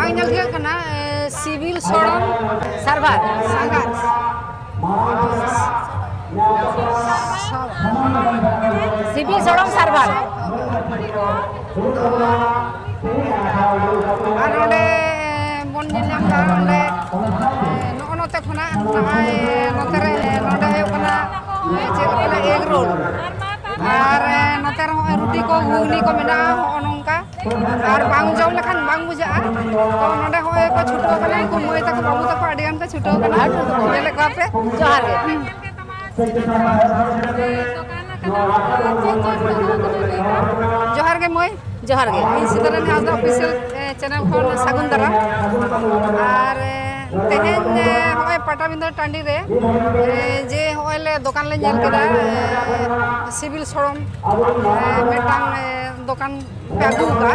bang nyal dia kena civil sorom server sangat civil sorom server আর ওডে বন নিলাম তার ওডে নতে খনা নাই নতে রে নডে হয়ো কনা চেল কনা এগ রোল আর নতে রে রুটি ko ঘুগনি ko মেনা অনংকা আর বাং জম লেখান বাং বুঝা তো নডে হয় ko ছুটো কনা কো মই তাকো বাবু তাকো আডিগান কা ছুটো কনা জেলে কাপে জোহার গে जोहार गे मैं जोहार गे इन सीताराम हासदा ऑफिशियल चैनल खन सागुन दारा और तेहेन होय पाटाबिंदा टांडी रे जे होय ले दुकान ले नेल केदा सिविल सोरम मेटांग दुकान पे आगू का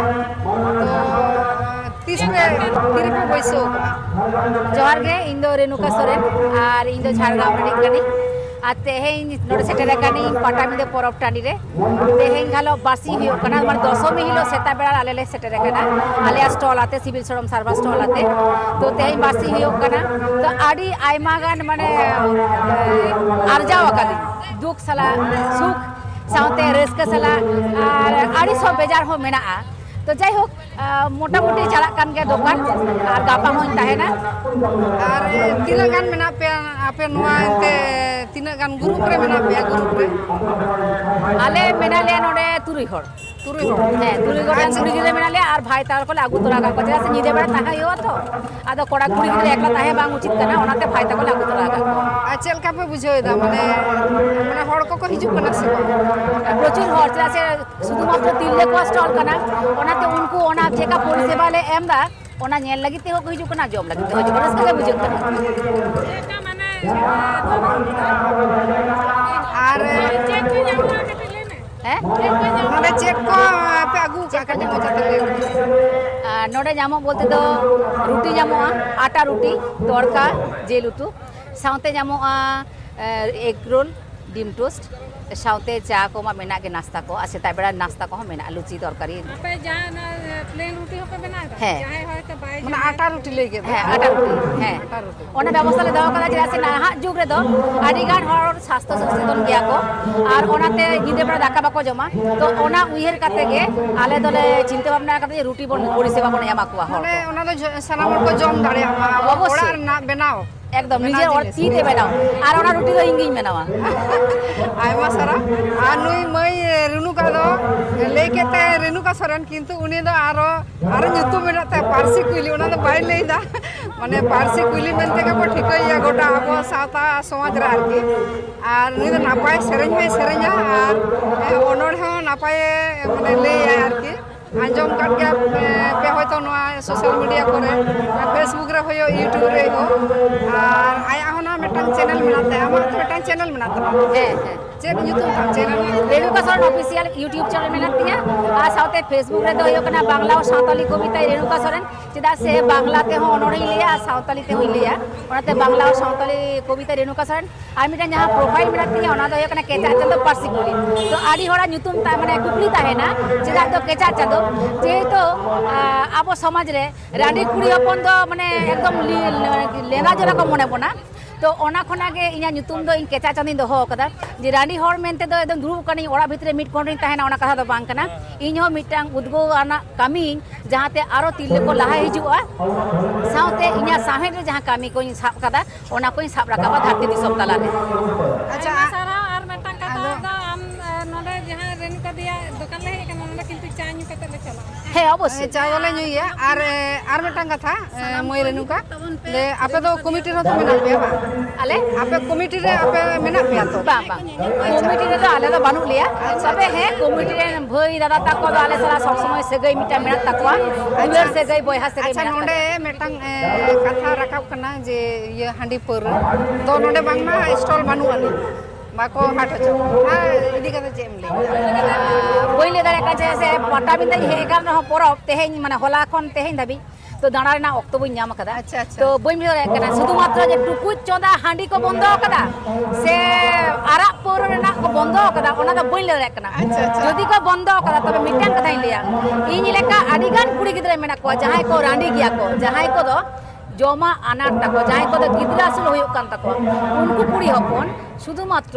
तो 30 पे 30 पे पैसो जोहार गे इन दो रेणुका सोरेन और इन दो झारग्राम रनिक कनी আর তেহেন নড়ে সেটের কানি পাটাবিন্দে পরব টানি রে তেহেন গালো বাসি হইও কানা মানে দশমী হিলো সেটা বেড়া আলেলে সেটের কানা আলিয়া স্টল আতে সিভিল সরম সার্ভার স্টল আতে তো তেহেন বাসি হইও কানা তো আডি আইমা গান মানে আরজাও আকালি দুঃখ সালা সুখ সাথে রেস্কা সালা আর আডি সব বেজার হো মেনা তো যাই হোক মোটামুটি চালাক কান গে দোকান আর গাপা হইন তাহেনা আর তিনা গান মেনা পে আপে নোয়া এতে তিনা গান গ্রুপ রে মেনা পে গ্রুপ রে আলে মেনালে নডে তুরুই হর হ্যাঁ তুরুই হর কুড়ি গিরে মেনালে আর ভাই তার কলে আগু তোরা গা কথা আছে নিজে বেড়া তাহা ইও তো আদো কোড়া কুড়ি গিরে একলা তাহে বাং উচিত কানা ওনাতে ভাই তাকলে আগু তোরা গা আর চেল কাপে বুঝাই দা মানে মানে হড় কো হিজু কানা সে প্রচুর হর আছে শুধুমাত্র তিনলে কো স্টল কানা ওনাতে উনকু ওনা যেকা পরিষেবা লে এমদা ওনা নেল লাগিতে হোক হিজু কানা জব লাগিতে হোক বরস কে বুঝে কানা এটা মানে আর হ্যাঁ মানে চেক কো पे আগু কাকা জামো যাতে নডে জামো বলতে তো রুটি জামো আটা রুটি তরকা জেল উতু সাথে জামো এগ রোল ডিম টোস্ট সাথে চা को मा मेना के नाश्ता को आ सेता बेड़ा नाश्ता को मेना लुची तरकारी पे जाना प्लेन रोटी होके बना है चाहे होय तो बाय মানে আটা রুটি লই গে হ্যাঁ আটা রুটি হ্যাঁ ওনা ব্যবস্থা লে দেওয়া কথা যে আছে নাহা যুগ রে তো আডি গান হর স্বাস্থ্য সচেতন গিয়া কো আর ওনাতে নিদে বেড়া দাকা বাকো জমা তো ওনা উইহের কাতে গে আলে দলে চিন্তা ভাবনা কাতে রুটি বন পরিষেবা বন এমা কোয়া হর মানে ওনা তো সানামর কো জম দাড়ে অবশ্যই। ওড়ার না বেনাও একদম নিজের ওর তি দে বেনাও আর ওনা রুটি তো ইঙ্গি মেনাওয়া আইমা সারা আর নুই মই রেনুকা দো লেকে তে রেনুকা সরেন কিন্তু উনি দো আরো নিতু মেনাতে পারসি কুইলি ওনা দো বাই লেইদা মানে পারসি কুইলি মেনতে কা পো ঠিকইয়া গোটা আবো সাতা সমাজ রে আর কি আর নুই দো নাপায় সেরেñ মে সেরেñা আর অনড় হ নাপায় মানে লেই আর কি আঞ্জম কাট গে পে হয়তো নোয়া সোশ্যাল মিডিয়া করে ফেসবুক রে হয়ো ইউটিউব রে হো আর আয়া হনা মেটাং চ্যানেল মেনাতে আমার তো মেটাং চ্যানেল মেনাতে হ্যাঁ হ্যাঁ चेन यूट्यूब का channel Renuka Soren official YouTube channel मेना तिया आ साथे फेसबुक रे दो यो कना बांग्ला और सावताली कविता रेणुका सोरेन चेदा से बांग्ला ते हो अनोड़ी लिया सावताली ते हो लिया ओनाते बांग्ला और सावताली कविता रेणुका सोरेन आ मिटा जहां प्रोफाइल मेना तिया ओना दो यो कना केचा चंदो पारसी कुली तो आडी होड़ा ᱧᱩᱛᱩᱢ ता माने कुकली ताहेना चेदा दो केचा चंदो जे तो आबो समाज रे रानी कुड़ी हपन दो माने एकदम लेना जरा को मने बना तो ओना खना गे इना ᱧᱩᱛᱩᱢ दो इन केचा चंदी दो हो कदा जे रानी हर मेनते दो एकदम दुरुब कनी ओड़ा भितरे मिट कोन ताहेना ओना कथा दो बांग कना इन हो मिटांग उद्गो आना कामी जहाते आरो तिले को लाहा हिजुआ साउते इना साहेब रे जहां कामी को इन साब कदा ओना को इन साब राकाबा धरती दिसम तला रे अच्छा सारा और मेटन का दा हम नडे जहां रेणुका दिया दुकान ले के नडे किंतु चा न्यू कते ले चला हे अवश्य चाय वाला ᱧᱩᱭᱟ আর মেটাং কথা মই রেনুকা লে আপে তো কমিটি রে তো মেনা পেয়া ale আপে কমিটি রে আপে মেনা পেয়া তো bang bang কমিটি রে তো আলে তো বানু লিয়া তবে হে কমিটি রে ভই দাদা তাকো আলে সারা সব সময় সেগই মিটা মেনা তাকোয়া উইয়ার সেগই বয়হা সেগই আচ্ছা মেনা নডে মেটাং কথা রাকাব কানা যে ইয়ে হাঁডি পর তো নডে বাংমা স্টল বানু আনি বাকো হাট হচ্ছে ইদি কথা জেম লে বইলে দাঁড়া কাছে সে পাটাবিন্দা হে কারণ পরব তেহেন মানে হলা খন তেহেন দাবি তো দাঁড়া না অক্ত বই নাম কাদা আচ্ছা আচ্ছা তো বই মিলে কেনা শুধুমাত্র যে টুকুচ চোদা হাঁডি কো বন্ধ কাদা সে ᱟᱨᱟᱜ ᱯᱟᱹᱣᱨᱟᱹ ᱨᱮᱱᱟᱜ ᱠᱚ ᱵᱚᱱᱫᱚ ᱟᱠᱟᱫᱟ ᱚᱱᱟ ᱫᱚ ᱵᱟᱹᱧ ᱞᱟᱹᱭ ᱫᱟᱲᱮᱭᱟᱜ ᱠᱟᱱᱟ ᱡᱩᱫᱤ ᱠᱚ ᱵᱚᱱᱫᱚ ᱟᱠᱟᱫᱟ ᱛᱚᱵᱮ ᱢᱤᱫᱴᱟᱝ ᱠᱟᱛᱷᱟᱧ ᱞᱟᱹᱭᱟ ᱤᱧ ᱞᱮᱠᱟ ᱟᱹᱰᱤᱜᱟᱱ ᱠᱩᱲᱤ ᱜᱤᱫᱽᱨᱟᱹ ᱢᱮᱱᱟᱜ ᱠᱚᱣᱟ ᱡᱟᱦᱟᱸᱭ ᱠᱚ ᱨᱟᱺᱰᱤ ᱜᱮᱭᱟ ko ᱡᱟᱦᱟᱸᱭ ᱠᱚᱫᱚ joma anak tako jahay ko gidra asul huyuk kan tako unku kuri hopon শুধু মাত্র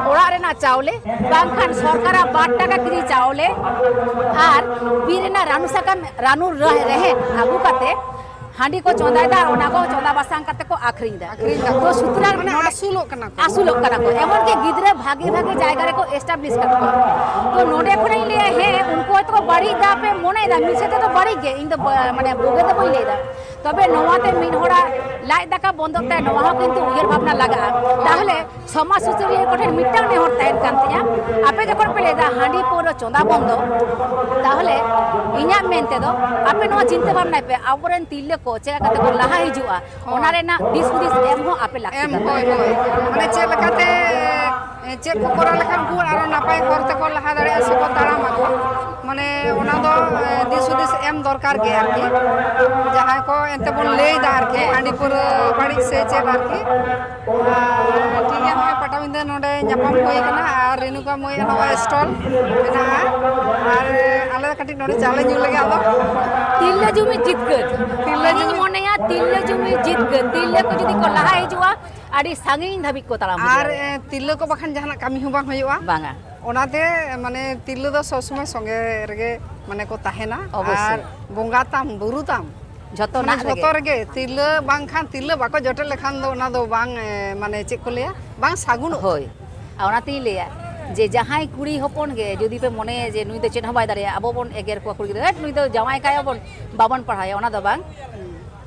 ওড়াগ রেনা চাউলে বাংখান সরকারা 8 টাকা কেজি চাউলে আর বীরেনা রানু সাকাম রানু রেহে আগু কাতে হাঁডি কো চন্দায় দা ওনা কো চন্দা বাসাং কাতে কো আখরিং দা তো সুতরাং মানে আসুলক কানা ko এমন কি গিদরে ভাগে ভাগে জায়গা রে কো এস্টাবলিশ কাতে কো তো নোডে খনে লিয়ে হে উনকো হয়তো বাড়ি দা পে মনে দা মিছেতে তো বাড়ি গে ইন মানে বগে দা বই লেদা তবে নোয়াতে মিন হড়া লাই দাকা বন্ধতে নোয়া কিন্তু উইয়ার ভাবনা লাগা তাহলে সমাজ সুচরিয়া কোঠের মিটাং নে হর তাইন কান তিয়া আপে যখন পে লেদা হাঁডি পৌর চন্দা বন্ধ তাহলে ইña মেনতে দো আপে নো চিন্তা ভাবনা পে আবরেন তিলে ko cek kata ko laha hijua ona rena disudis em ho ape lakti em hoy mane cek lekate cek ko kora lekhan bu aro napai korte ko laha dare se ko taram ako mane ona do disudis em dorkar ge arki jahay ko ente bon lei da arki andi pur badi se cek arki ठीक है मैं पटाबिंदे नोडे nyapam hoy kana ar renuka moi ana stall mena ar ale kati node challenge ju lage ado তিল্লে জমি জিতগত তিল্লে জমি মনেয়া তিল্লে জমি জিতগত তিল্লে ko judi ko laha hijua adi sangin dhabik ko taram আর তিল্লো কো বাখান জাহানা কামি হবা হইবা banga ওনাতে মানে তিল্লো দো সব সময় সঙ্গে রেগে মানে কো তাহেনা অবশ্যই। আর বঙ্গা তাম বুরু তাম joto na ᱡᱚᱛᱚ ᱨᱮᱜᱮ ᱛᱤᱨᱞᱟᱹ ᱵᱟᱝᱠᱷᱟᱱ ᱛᱤᱨᱞᱟᱹ ᱵᱟᱠᱚ ᱡᱚᱴᱮᱫ ᱞᱮᱠᱷᱟन ᱫᱚ ᱚᱱᱟ ᱫᱚ ᱵᱟᱝ ᱢᱟᱱᱮ ᱪᱮᱫ ᱠᱚ ᱞᱟᱹᱭᱟ ᱵᱟᱝ ᱥᱟᱜᱩᱱ ᱦᱳᱭ ᱚᱱᱟᱛᱤᱧ ᱞᱟᱹᱭᱟ যে যাহাই কুড়ি হপন গে যদি পে মনে যে নুই তো চেন হবাই দাঁড়িয়ে আবো বন এগের কোয়া কুড়ি গিদ্রা নুই তো জামাই কায় বন বাবন পড়ায় ওনা দো বাং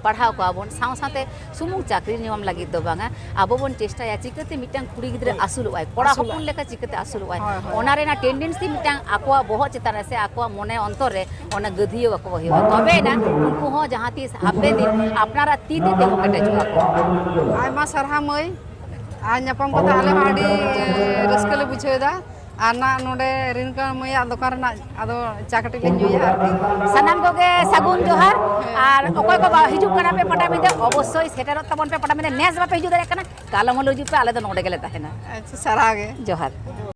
পড়াও কো আবন সাও সাথে সুমুং চাকরি নিয়ম লাগি দো বাঙা আবো বন চেষ্টায় চিকতে মিটাং কুড়ি গিদ্রা আসুল ওয়াই কড়া হপন লেখা চিকতে আসুল ওয়াই ওনা রেনা টেন্ডেন্সি মিটাং আকোয়া বহ চেতান সে আকোয়া মনে অন্তরে ওনা গধিও কো হইবা তবে না উনকু হ জাহাঁ তিস হাপে দিন আপনারা তিতে তে কেটে জুয়া কো ᱟᱭᱢᱟ ᱥᱟᱨᱦᱟᱣ ᱢᱟᱹᱭ ᱟᱨ ᱧᱟᱯᱟᱢ ᱠᱟᱛᱮ ᱟᱞᱮ ᱦᱚᱸ ᱟᱹᱰᱤ ᱨᱟᱹᱥᱠᱟᱹ ᱞᱮ ᱵᱩᱡᱷᱟᱹᱣᱮᱫᱟ ᱟᱨ ᱱᱟ ᱱᱚᱰᱮ ᱨᱤᱱᱠᱟ ᱢᱟᱹᱭᱟᱜ ᱫᱚᱠᱟᱱ ᱨᱮᱱᱟᱜ ᱟᱫᱚ ᱪᱟ ᱠᱟᱹᱴᱤᱡ ᱞᱮ ᱧᱩᱭᱟ ᱟᱨᱠᱤ সানাম কোগে সাগুন জোহার আর অকয় কো হিজুক কানা পে পটাবিদে অবশ্যই সেটার তাবন পে পটাবিদে নেস বাপে হিজু দাঁড়িয়ে কানা কালম হলো হিজু পে আলে তো নডে গেলে তাহেনা ᱟᱪᱪᱷᱟ ᱥᱟᱨᱦᱟᱣ ᱜᱮ জোহার